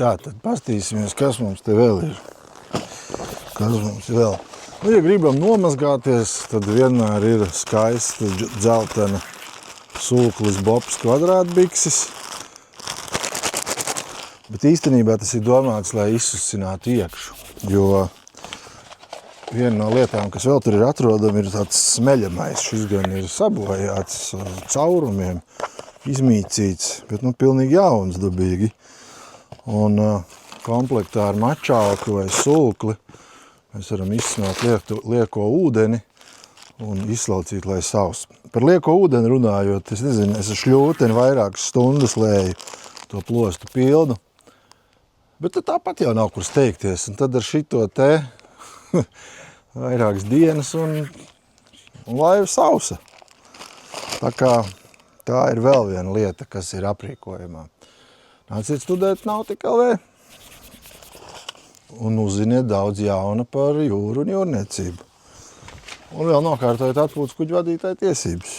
Tā, tad pastīsimies, kas mums te vēl ir. Kas mums vēl? Nu, ja gribam nomazgāties, tad vienmēr ir skaisti dzeltena sūklis Bobs kvadrātbikses. Bet īstenībā tas ir domāts, lai izsusinātu iekšu, jo viena no lietām, kas vēl tur ir atrodama, ir tāds smeļamais. Šis gan ir sabojāts caurumiem, izmīcīts, bet pilnīgi jauns dabīgi. Un komplektā ar mačāku vai sūkli mēs varam izsmelt lieko ūdeni un izslaucīt, lai savs. Par lieko ūdeni runājot, es nezinu, es ar šļūteni vairākas stundas lēju to plostu pilnu, bet tāpat jau nav kur steigties. Un tad ar šito te vairākas dienas un laiva sausa. Tā kā tā ir vēl viena lieta, kas ir aprīkojumā. Nāciet studēt Nautika.lv un uzziniet daudz jauna par jūru un jūrniecību. Un vēl nokārtojot atpūtas kuģu vadītāju tiesības.